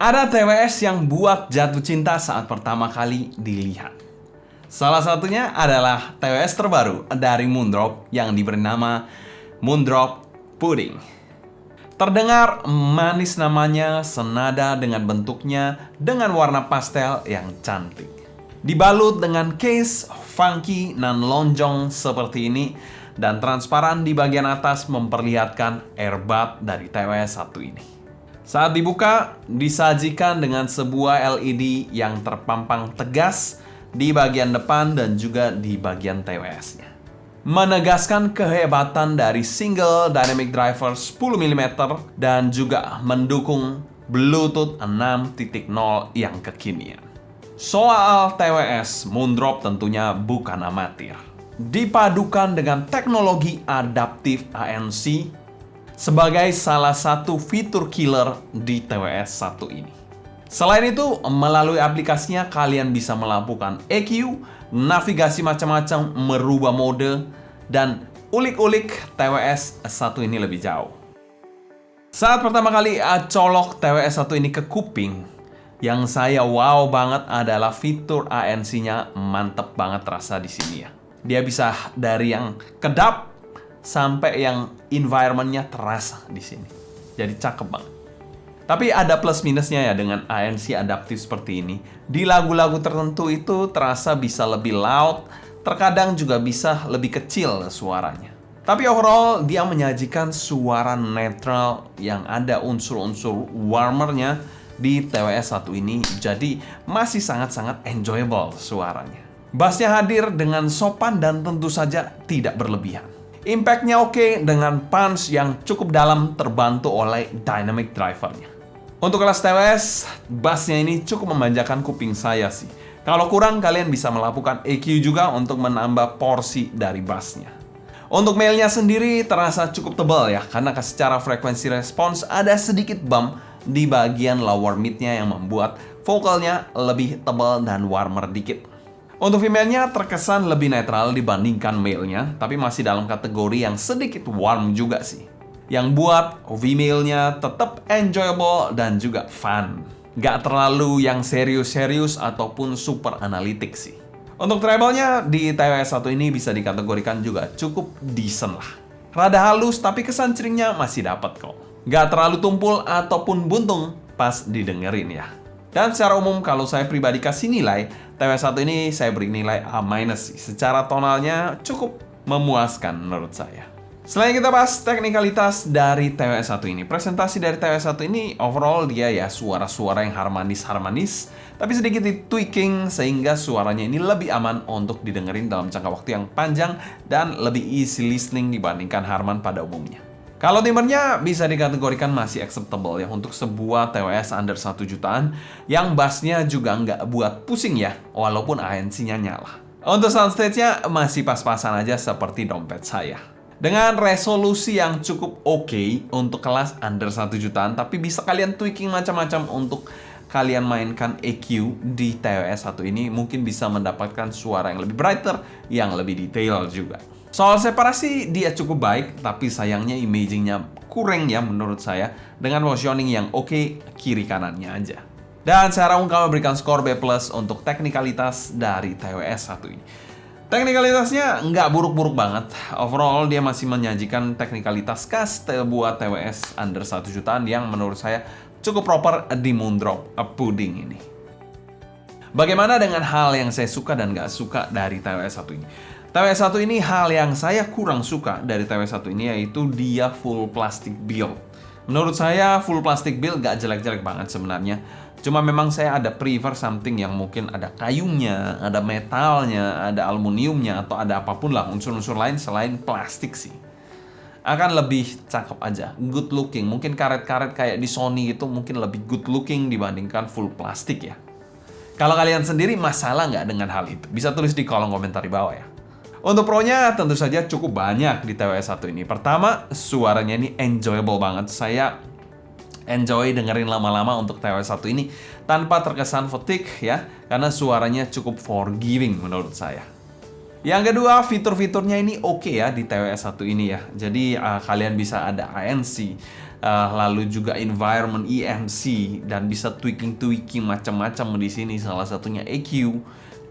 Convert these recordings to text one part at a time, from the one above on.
Ada TWS yang buat jatuh cinta saat pertama kali dilihat. Salah satunya adalah TWS terbaru dari Moondrop yang diberi nama Moondrop Pudding. Terdengar manis namanya, senada dengan bentuknya, dengan warna pastel yang cantik. Dibalut dengan case funky dan lonjong seperti ini, dan transparan di bagian atas memperlihatkan airbud dari TWS 1 ini. Saat dibuka, disajikan dengan sebuah LED yang terpampang tegas di bagian depan dan juga di bagian TWS-nya. Menegaskan kehebatan dari single dynamic driver 10 mm dan juga mendukung Bluetooth 6.0 yang kekinian. Soal TWS, Moondrop tentunya bukan amatir. Dipadukan dengan teknologi adaptif ANC sebagai salah satu fitur killer di TWS 1 ini. Selain itu, melalui aplikasinya kalian bisa melakukan EQ, navigasi macam-macam, merubah mode, dan ulik-ulik TWS 1 ini lebih jauh. Saat pertama kali colok TWS 1 ini ke kuping, yang saya wow banget adalah fitur ANC-nya mantep banget terasa di sini ya. Dia bisa dari yang kedap sampai yang environment-nya terasa di sini. Jadi cakep banget. Tapi ada plus minusnya ya dengan ANC adaptif seperti ini. Di lagu-lagu tertentu itu terasa bisa lebih loud, terkadang juga bisa lebih kecil suaranya. Tapi overall dia menyajikan suara netral yang ada unsur-unsur warmernya di TWS 1 ini. Jadi masih sangat-sangat enjoyable suaranya. Bassnya hadir dengan sopan dan tentu saja tidak berlebihan. Impact-nya oke dengan punch yang cukup dalam terbantu oleh dynamic driver-nya. Untuk kelas TWS, bassnya ini cukup memanjakan kuping saya sih. Kalau kurang, kalian bisa melakukan EQ juga untuk menambah porsi dari bassnya. Untuk male-nya sendiri terasa cukup tebal ya, karena secara frekuensi respons ada sedikit bump di bagian lower mid-nya yang membuat vokalnya lebih tebal dan warmer dikit. Untuk female-nya terkesan lebih netral dibandingkan male-nya, tapi masih dalam kategori yang sedikit warm juga sih. Yang buat female-nya tetap enjoyable dan juga fun. Gak terlalu yang serius-serius ataupun super analitik sih. Untuk treble-nya di TWS 1 ini bisa dikategorikan juga cukup decent lah. Rada halus tapi kesan ceringnya masih dapat kok. Gak terlalu tumpul ataupun buntung pas didengerin ya. Dan secara umum kalau saya pribadi kasih nilai, TWS 1 ini saya beri nilai A- sih. Secara tonalnya cukup memuaskan menurut saya. Selain kita bahas teknikalitas dari TWS 1 ini, presentasi dari TWS 1 ini overall dia ya suara-suara yang harmonis-harmonis, tapi sedikit di tweaking sehingga suaranya ini lebih aman untuk didengerin dalam jangka waktu yang panjang dan lebih easy listening dibandingkan Harman pada umumnya. Kalau timbernya bisa dikategorikan masih acceptable ya untuk sebuah TWS under 1 jutaan yang bassnya juga nggak buat pusing ya, walaupun ANC-nya nyala. Untuk soundstage-nya masih pas-pasan aja seperti dompet saya. Dengan resolusi yang cukup oke untuk kelas under 1 jutaan, tapi bisa kalian tweaking macam-macam untuk kalian mainkan EQ di TWS 1 ini, mungkin bisa mendapatkan suara yang lebih brighter, yang lebih detail juga. Soal separasi dia cukup baik, tapi sayangnya imagingnya kurang ya menurut saya, dengan positioning yang oke kiri kanannya aja. Dan secara umum kami berikan skor B+ untuk teknikalitas dari TWS 1 ini. Teknikalitasnya nggak buruk-buruk banget. Overall dia masih menyajikan teknikalitas khas buat TWS under 1 jutaan yang menurut saya cukup proper di Moondrop Pudding ini. Bagaimana dengan hal yang saya suka dan nggak suka dari TWS 1 ini? TWS 1 ini hal yang saya kurang suka dari TWS 1 ini yaitu dia full plastic build. Menurut saya full plastic build gak jelek-jelek banget sebenarnya. Cuma memang saya ada prefer something yang mungkin ada kayunya, ada metalnya, ada aluminiumnya, atau ada apapun lah unsur-unsur lain selain plastik sih. Akan lebih cakep aja, good looking. Mungkin karet-karet kayak di Sony itu mungkin lebih good looking dibandingkan full plastik ya. Kalau kalian sendiri masalah nggak dengan hal itu? Bisa tulis di kolom komentar di bawah ya. Untuk pro-nya tentu saja cukup banyak di TWS 1 ini. Pertama, suaranya ini enjoyable banget. Saya enjoy dengerin lama-lama untuk TWS 1 ini tanpa terkesan fatigue ya, karena suaranya cukup forgiving menurut saya. Yang kedua, fitur-fiturnya ini oke ya di TWS 1 ini ya. Jadi kalian bisa ada ANC, lalu juga environment EMC, dan bisa tweaking macam-macam di sini. Salah satunya EQ,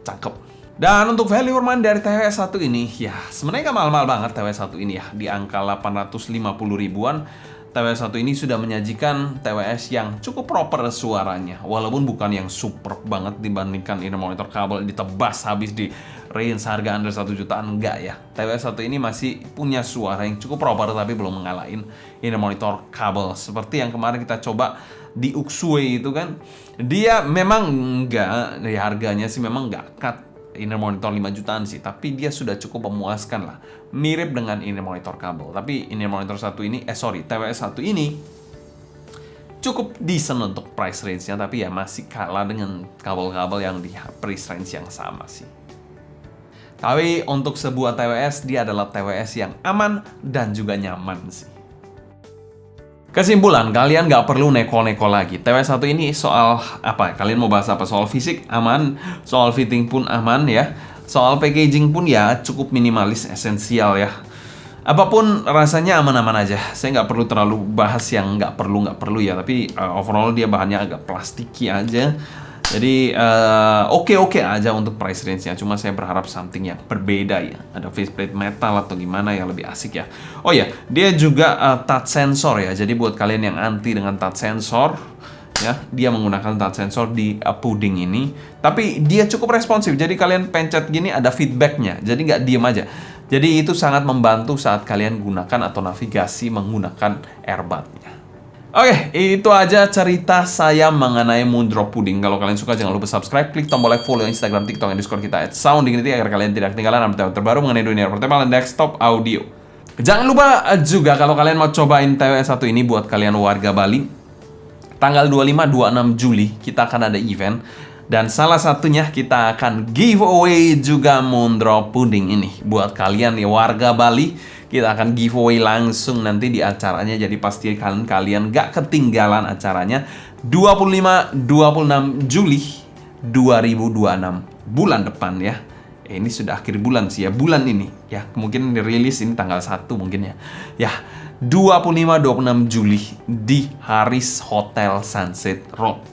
cakep. Dan untuk value for money dari TWS 1 ini, ya sebenarnya nggak mahal-mahal banget TWS 1 ini ya, di angka 850 ribuan. TWS 1 ini sudah menyajikan TWS yang cukup proper suaranya, walaupun bukan yang super banget dibandingkan inner monitor kabel ditebas habis di range harga under 1 jutaan, enggak ya. TWS 1 ini masih punya suara yang cukup proper, tapi belum mengalahin inner monitor kabel. Seperti yang kemarin kita coba di Uxue itu kan, dia memang enggak, dari harganya sih memang enggak cut inner monitor 5 jutaan sih, tapi dia sudah cukup memuaskan lah. Mirip dengan inner monitor kabel, tapi inner monitor TWS 1 ini cukup decent untuk price range-nya, tapi ya masih kalah dengan kabel-kabel yang di price range yang sama sih. Tapi untuk sebuah TWS, dia adalah TWS yang aman dan juga nyaman sih. Kesimpulan, kalian nggak perlu neko-neko lagi. TWS 1 ini soal apa? Kalian mau bahas apa? Soal fisik aman, soal fitting pun aman ya. Soal packaging pun ya cukup minimalis, esensial ya. Apapun rasanya aman-aman aja. Saya nggak perlu terlalu bahas yang nggak perlu ya. Tapi overall dia bahannya agak plastiki aja. Jadi oke aja untuk price range-nya. Cuma saya berharap something yang berbeda ya. Ada faceplate metal atau gimana yang lebih asik ya. Oh ya, dia juga touch sensor ya. Jadi buat kalian yang anti dengan touch sensor ya, dia menggunakan touch sensor di Pudding ini. Tapi dia cukup responsif. Jadi kalian pencet gini ada feedback-nya. Jadi nggak diem aja. Jadi itu sangat membantu saat kalian gunakan atau navigasi menggunakan earbud-nya. Oke, itu aja cerita saya mengenai Moondrop Pudding. Kalau kalian suka jangan lupa subscribe, klik tombol like, follow Instagram, TikTok, dan Discord kita @soundingnity agar kalian tidak ketinggalan update terbaru mengenai dunia portable dan desktop audio. Jangan lupa juga kalau kalian mau cobain TWS 1 ini buat kalian warga Bali, tanggal 25-26 Juli kita akan ada event. Dan salah satunya kita akan giveaway juga Moondrop Pudding ini. Buat kalian ya warga Bali, kita akan giveaway langsung nanti di acaranya. Jadi pastikan kalian gak ketinggalan acaranya 25-26 Juli 2026 bulan depan ya. Ini sudah akhir bulan sih ya, bulan ini ya. Mungkin dirilis ini tanggal 1 mungkin ya. Ya, 25-26 Juli di Haris Hotel Sunset Road,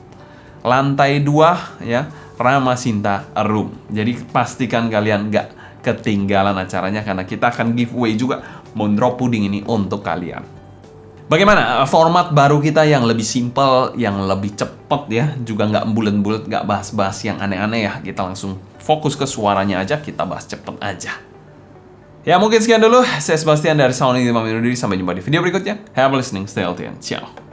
lantai 2 ya, Ramasinta Room. Jadi pastikan kalian gak ketinggalan acaranya, karena kita akan giveaway juga Moondrop Pudding ini untuk kalian. Bagaimana format baru kita yang lebih simple, yang lebih cepet ya, juga nggak bulet-bulet, nggak bahas-bahas yang aneh-aneh ya. Kita langsung fokus ke suaranya aja, kita bahas cepet aja. Ya mungkin sekian dulu, saya Sebastian dari Soundingnity. Sampai jumpa di video berikutnya. Have a listening, stay healthy and ciao.